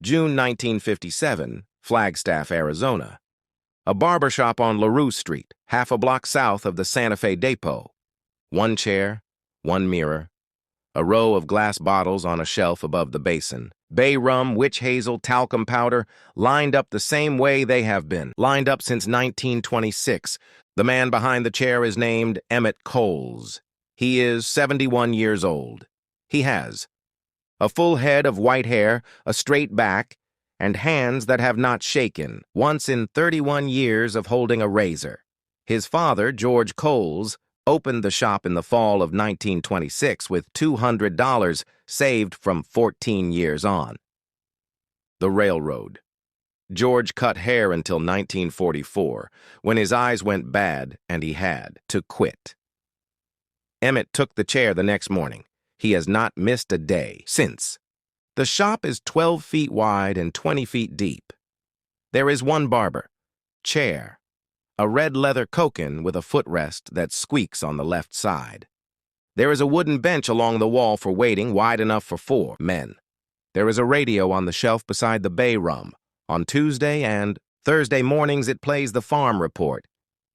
June 1957, Flagstaff, Arizona. A barbershop on Leroux Street, half a block south of the Santa Fe Depot. One chair, one mirror, a row of glass bottles on a shelf above the basin. Bay rum, witch hazel, talcum powder, lined up the same way they have been, lined up since 1926. The man behind the chair is named Emmett Coles. He is 71 years old. He has a full head of white hair, a straight back, and hands that have not shaken once in 31 years of holding a razor. His father, George Coles, opened the shop in the fall of 1926 with $200 saved from 14 years on. The railroad. George cut hair until 1944, when his eyes went bad and he had to quit. Emmett took the chair the next morning. He has not missed a day since. The shop is 12 feet wide and 20 feet deep. There is one barber, chair, a red leather cokin with a footrest that squeaks on the left side. There is a wooden bench along the wall for waiting, wide enough for 4 men. There is a radio on the shelf beside the bay rum. On Tuesday and Thursday mornings it plays the farm report.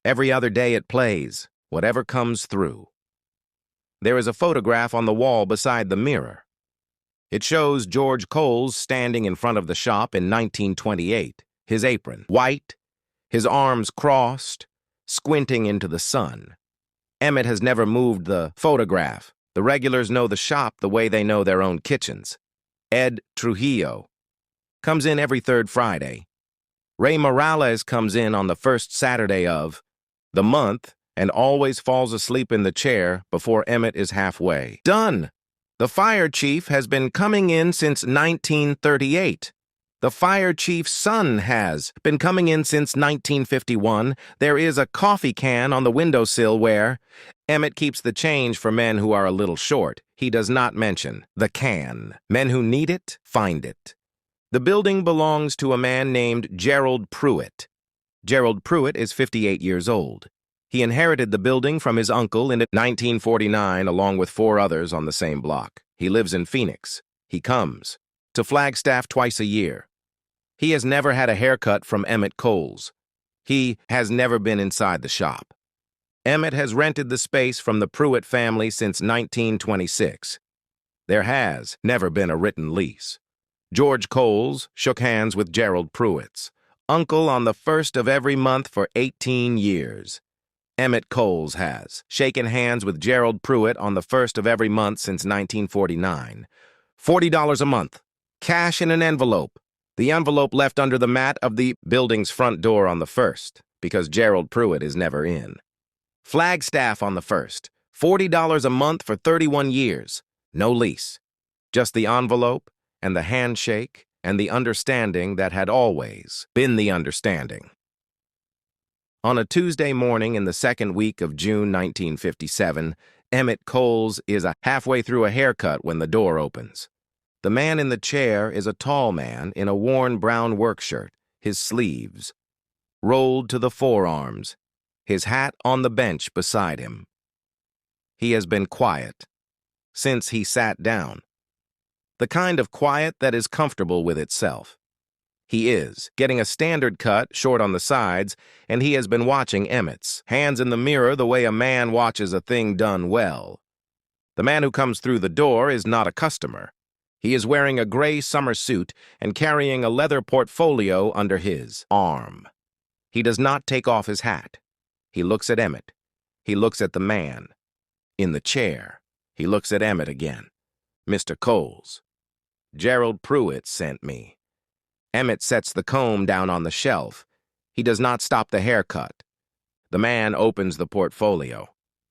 Every other day it plays whatever comes through. There is a photograph on the wall beside the mirror. It shows George Coles standing in front of the shop in 1928, his apron white, his arms crossed, squinting into the sun. Emmett has never moved the photograph. The regulars know the shop the way they know their own kitchens. Ed Trujillo comes in every 3rd Friday. Ray Morales comes in on the 1st Saturday of the month and always falls asleep in the chair before Emmett is halfway done. The fire chief has been coming in since 1938. The fire chief's son has been coming in since 1951. There is a coffee can on the windowsill where Emmett keeps the change for men who are a little short. He does not mention the can. Men who need it, find it. The building belongs to a man named Gerald Pruitt. Gerald Pruitt is 58 years old. He inherited the building from his uncle in 1949 along with 4 others on the same block. He lives in Phoenix. He comes to Flagstaff twice a year. He has never had a haircut from Emmett Coles. He has never been inside the shop. Emmett has rented the space from the Pruitt family since 1926. There has never been a written lease. George Coles shook hands with Gerald Pruitt's uncle on the 1st of every month for 18 years. Emmett Coles has shaken hands with Gerald Pruitt on the 1st of every month since 1949. $40 a month, cash in an envelope. The envelope left under the mat of the building's front door on the 1st, because Gerald Pruitt is never in. Flagstaff on the 1st, $40 a month for 31 years. No lease. Just the envelope and the handshake and the understanding that had always been the understanding. On a Tuesday morning in the 2nd week of June 1957, Emmett Coles is halfway through a haircut when the door opens. The man in the chair is a tall man in a worn brown work shirt, his sleeves rolled to the forearms, his hat on the bench beside him. He has been quiet since he sat down, the kind of quiet that is comfortable with itself. He is getting a standard cut, short on the sides, and he has been watching Emmett's hands in the mirror the way a man watches a thing done well. The man who comes through the door is not a customer. He is wearing a gray summer suit and carrying a leather portfolio under his arm. He does not take off his hat. He looks at Emmett. He looks at the man in the chair. He looks at Emmett again. Mr. Coles, Gerald Pruitt sent me. Emmett sets the comb down on the shelf. He does not stop the haircut. The man opens the portfolio.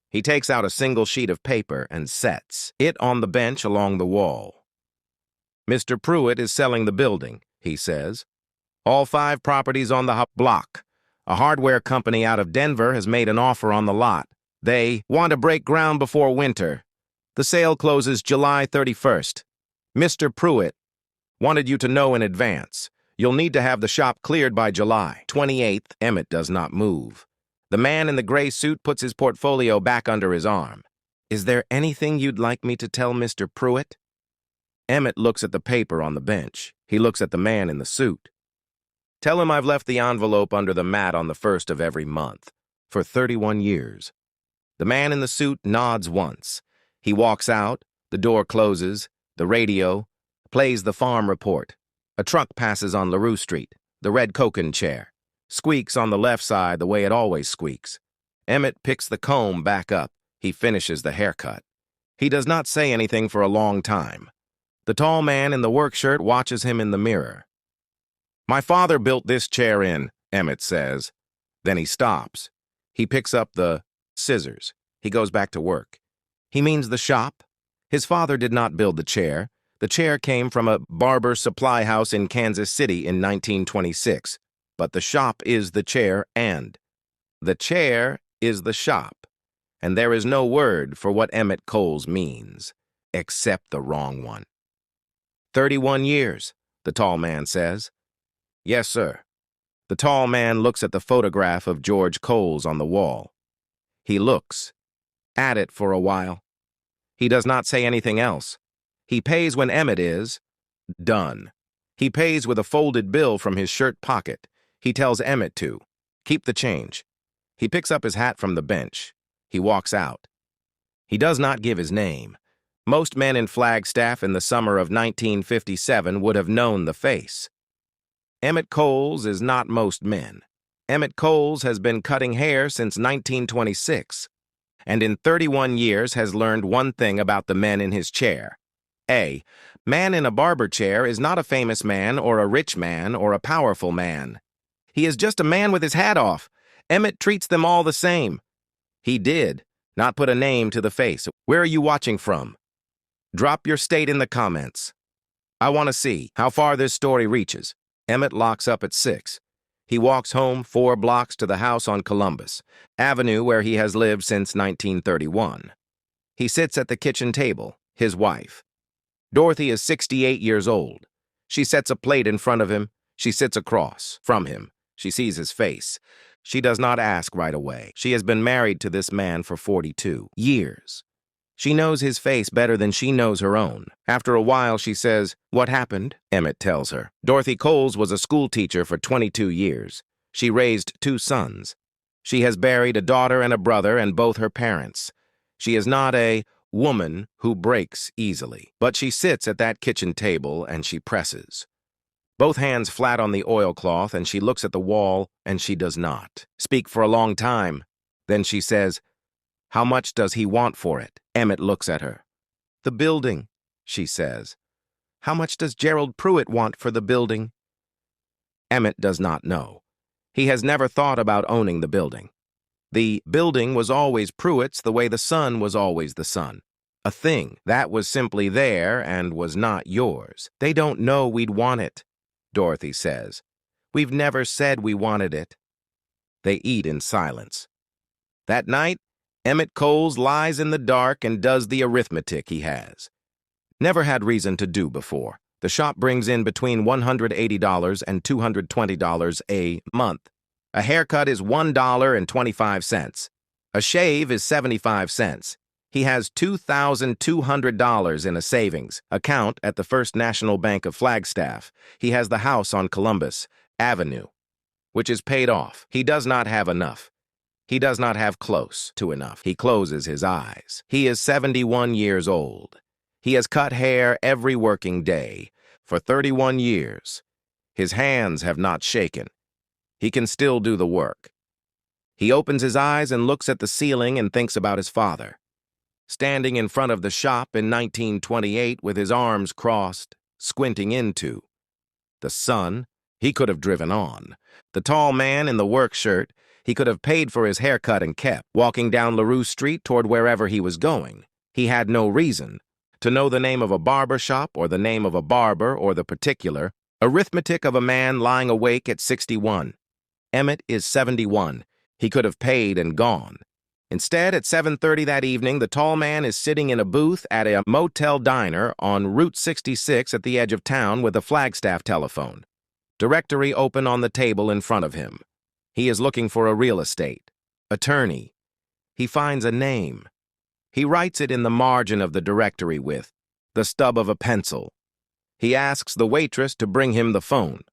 He takes out a single sheet of paper and sets it on the bench along the wall. Mr. Pruitt is selling the building, he says. All 5 properties on the block. A hardware company out of Denver has made an offer on the lot. They want to break ground before winter. The sale closes July 31st. Mr. Pruitt wanted you to know in advance. You'll need to have the shop cleared by July 28th. Emmett does not move. The man in the gray suit puts his portfolio back under his arm. Is there anything you'd like me to tell Mr. Pruitt? Emmett looks at the paper on the bench. He looks at the man in the suit. Tell him I've left the envelope under the mat on the first of every month, for 31 years. The man in the suit nods once. He walks out, the door closes, the radio plays the farm report. A truck passes on Leroux Street, the red cokin chair, squeaks on the left side the way it always squeaks. Emmett picks the comb back up. He finishes the haircut. He does not say anything for a long time. The tall man in the work shirt watches him in the mirror. My father built this chair in, Emmett says. Then he stops. He picks up the scissors. He goes back to work. He means the shop. His father did not build the chair. The chair came from a barber supply house in Kansas City in 1926. But the shop is the chair and the chair is the shop. And there is no word for what Emmett Coles means, except the wrong one. 31 years, the tall man says. Yes, sir. The tall man looks at the photograph of George Coles on the wall. He looks at it for a while. He does not say anything else. He pays when Emmett is done. He pays with a folded bill from his shirt pocket. He tells Emmett to keep the change. He picks up his hat from the bench. He walks out. He does not give his name. Most men in Flagstaff in the summer of 1957 would have known the face. Emmett Coles is not most men. Emmett Coles has been cutting hair since 1926, and in 31 years has learned one thing about the men in his chair. A man in a barber chair is not a famous man or a rich man or a powerful man. He is just a man with his hat off. Emmett treats them all the same. He did not put a name to the face. Where are you watching from? Drop your state in the comments. I want to see how far this story reaches. Emmett locks up at 6. He walks home 4 blocks to the house on Columbus Avenue where he has lived since 1931. He sits at the kitchen table, his wife. Dorothy is 68 years old. She sets a plate in front of him. She sits across from him. She sees his face. She does not ask right away. She has been married to this man for 42 years. She knows his face better than she knows her own. After a while, she says, "What happened?" Emmett tells her. Dorothy Coles was a school teacher for 22 years. She raised 2 sons. She has buried a daughter and a brother and both her parents. She is not a woman who breaks easily. But she sits at that kitchen table and she presses. Both hands flat on the oilcloth, and she looks at the wall, and she does not speak for a long time. Then she says, "How much does he want for it?" Emmett looks at her. "The building," she says. "How much does Gerald Pruitt want for the building?" Emmett does not know. He has never thought about owning the building. The building was always Pruitt's the way the sun was always the sun. A thing that was simply there and was not yours. They don't know we'd want it, Dorothy says. We've never said we wanted it. They eat in silence. That night, Emmett Coles lies in the dark and does the arithmetic he has never had reason to do before. The shop brings in between $180 and $220 a month. A haircut is $1.25. A shave is 75 cents. He has $2,200 in a savings account at the First National Bank of Flagstaff. He has the house on Columbus Avenue, which is paid off. He does not have enough. He does not have close to enough. He closes his eyes. He is 71 years old. He has cut hair every working day for 31 years. His hands have not shaken. He can still do the work. He opens his eyes and looks at the ceiling and thinks about his father, standing in front of the shop in 1928 with his arms crossed, squinting into the sun. He could have driven on. The tall man in the work shirt, he could have paid for his haircut and kept walking down Leroux Street toward wherever he was going. He had no reason to know the name of a barbershop or the name of a barber or the particular arithmetic of a man lying awake at 61. Emmett is 71. He could have paid and gone. Instead, at 7:30 that evening, the tall man is sitting in a booth at a motel diner on Route 66 at the edge of town with a Flagstaff telephone. Directory open on the table in front of him. He is looking for a real estate attorney. He finds a name. He writes it in the margin of the directory with the stub of a pencil. He asks the waitress to bring him the phone.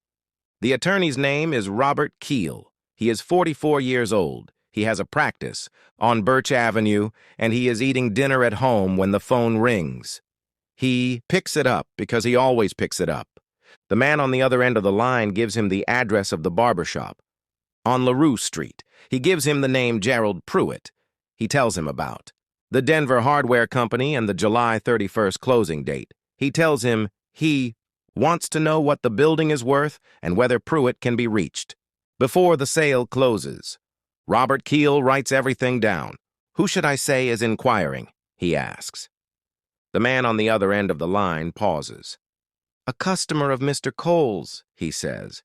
The attorney's name is Robert Keel. He is 44 years old. He has a practice on Birch Avenue, and he is eating dinner at home when the phone rings. He picks it up because he always picks it up. The man on the other end of the line gives him the address of the barbershop on Leroux Street. He gives him the name Gerald Pruitt. He tells him about the Denver Hardware Company and the July 31st closing date. He tells him he wants to know what the building is worth and whether Pruitt can be reached before the sale closes. Robert Keel writes everything down. "Who should I say is inquiring?" he asks. The man on the other end of the line pauses. "A customer of Mr. Coles," he says.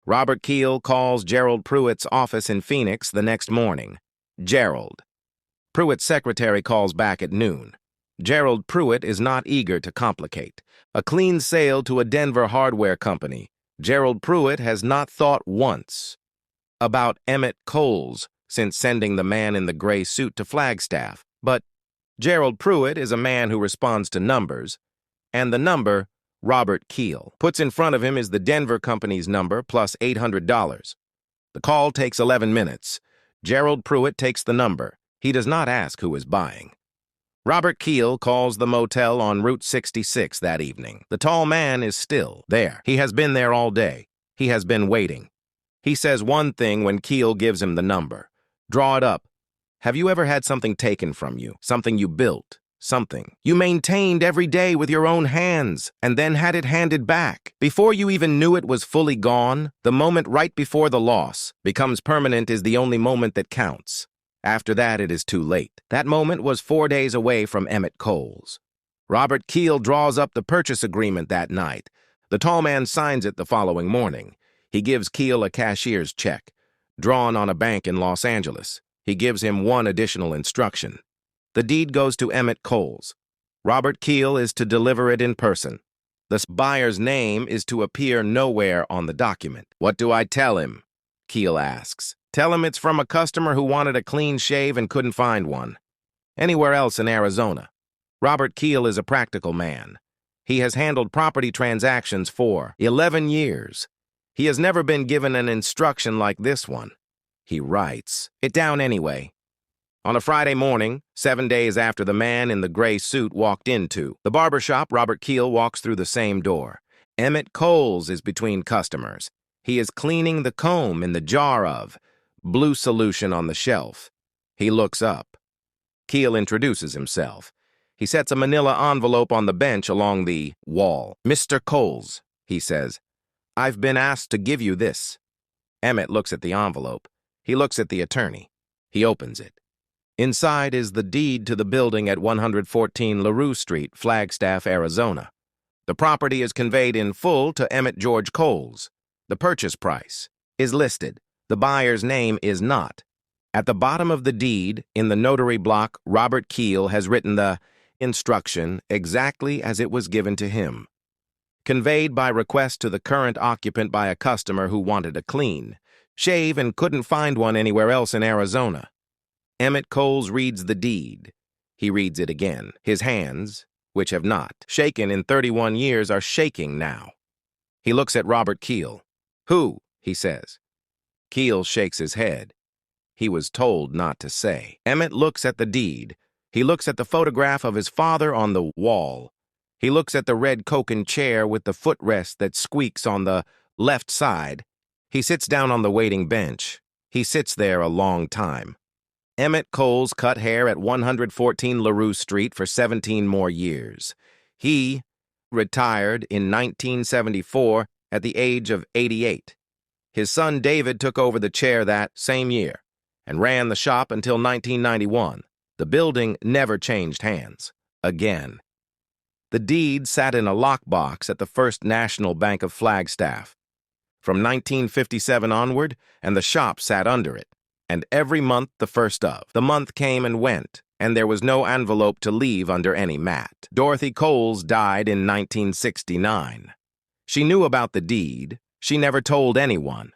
Robert Keel calls Gerald Pruitt's office in Phoenix the next morning. Gerald. Pruitt's secretary calls back at noon. Gerald Pruitt is not eager to complicate. A clean sale to a Denver hardware company. Gerald Pruitt has not thought once about Emmett Coles since sending the man in the gray suit to Flagstaff. But Gerald Pruitt is a man who responds to numbers, and the number Robert Keel puts in front of him is the Denver company's number plus $800. The call takes 11 minutes. Gerald Pruitt takes the number. He does not ask who is buying. Robert Keel calls the motel on Route 66 that evening. The tall man is still there. He has been there all day. He has been waiting. He says one thing when Keel gives him the number. "Draw it up. Have you ever had something taken from you? Something you built? Something you maintained every day with your own hands and then had it handed back? Before you even knew it was fully gone, the moment right before the loss becomes permanent is the only moment that counts. After that, it is too late." That moment was 4 days away from Emmett Coles. Robert Keel draws up the purchase agreement that night. The tall man signs it the following morning. He gives Keel a cashier's check, drawn on a bank in Los Angeles. He gives him one additional instruction. The deed goes to Emmett Coles. Robert Keel is to deliver it in person. The buyer's name is to appear nowhere on the document. "What do I tell him?" Keel asks. "Tell him it's from a customer who wanted a clean shave and couldn't find one anywhere else in Arizona." Robert Keel is a practical man. He has handled property transactions for 11 years. He has never been given an instruction like this one. He writes it down anyway. On a Friday morning, 7 days after the man in the gray suit walked into the barbershop, Robert Keel walks through the same door. Emmett Coles is between customers. He is cleaning the comb in the jar of blue solution on the shelf. He looks up. Keel introduces himself. He sets a manila envelope on the bench along the wall. "Mr. Coles," he says, "I've been asked to give you this." Emmett looks at the envelope. He looks at the attorney. He opens it. Inside is the deed to the building at 114 Leroux Street, Flagstaff, Arizona. The property is conveyed in full to Emmett George Coles. The purchase price is listed. The buyer's name is not. At the bottom of the deed, in the notary block, Robert Keel has written the instruction exactly as it was given to him. Conveyed by request to the current occupant by a customer who wanted a clean shave and couldn't find one anywhere else in Arizona. Emmett Coles reads the deed. He reads it again. His hands, which have not shaken in 31 years, are shaking now. He looks at Robert Keel. "Who?" he says. Keel shakes his head. He was told not to say. Emmett looks at the deed. He looks at the photograph of his father on the wall. He looks at the red Coken chair with the footrest that squeaks on the left side. He sits down on the waiting bench. He sits there a long time. Emmett Coles cut hair at 114 Leroux Street for 17 more years. He retired in 1974 at the age of 88. His son David took over the chair that same year and ran the shop until 1991. The building never changed hands again. The deed sat in a lockbox at the First National Bank of Flagstaff from 1957 onward, and the shop sat under it. And every month the first of the month came and went, and there was no envelope to leave under any mat. Dorothy Coles died in 1969. She knew about the deed. She never told anyone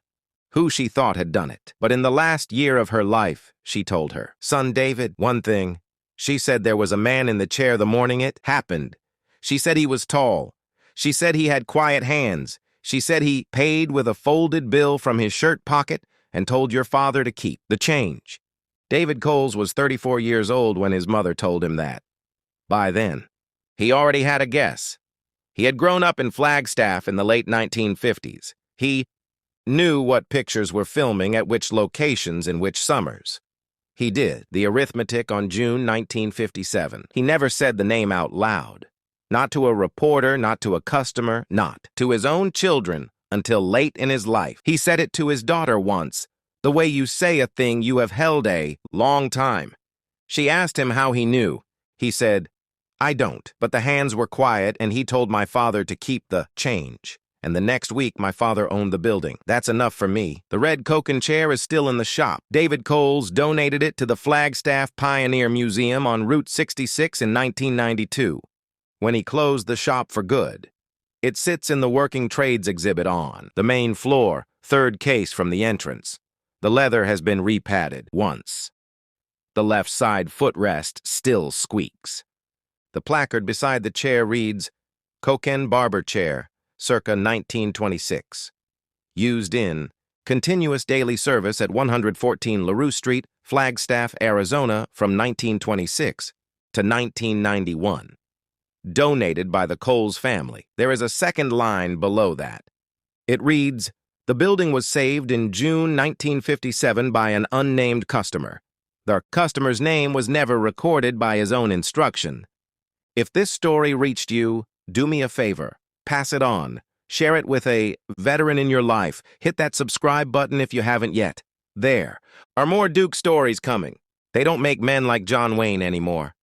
who she thought had done it. But in the last year of her life, she told her son David one thing. She said there was a man in the chair the morning it happened. She said he was tall. She said he had quiet hands. She said he paid with a folded bill from his shirt pocket and told your father to keep the change. David Coles was 34 years old when his mother told him that. By then, he already had a guess. He had grown up in Flagstaff in the late 1950s. He knew what pictures were filming at which locations in which summers. He did the arithmetic on June 1957. He never said the name out loud. Not to a reporter, not to a customer, not to his own children until late in his life. He said it to his daughter once, the way you say a thing you have held a long time. She asked him how he knew. He said, I don't, but the hands were quiet and he told my father to keep the change. And the next week, my father owned the building. That's enough for me. The red Coke chair is still in the shop. David Coles donated it to the Flagstaff Pioneer Museum on Route 66 in 1992, when he closed the shop for good. It sits in the Working Trades exhibit on the main floor, third case from the entrance. The leather has been repadded once. The left side footrest still squeaks. The placard beside the chair reads, Coken Barber Chair, circa 1926. Used in continuous daily service at 114 Leroux Street, Flagstaff, Arizona from 1926 to 1991. Donated by the Coles family. There is a second line below that. It reads, the building was saved in June 1957 by an unnamed customer. The customer's name was never recorded by his own instruction. If this story reached you, do me a favor. Pass it on. Share it with a veteran in your life. Hit that subscribe button if you haven't yet. There are more Duke stories coming. They don't make men like John Wayne anymore.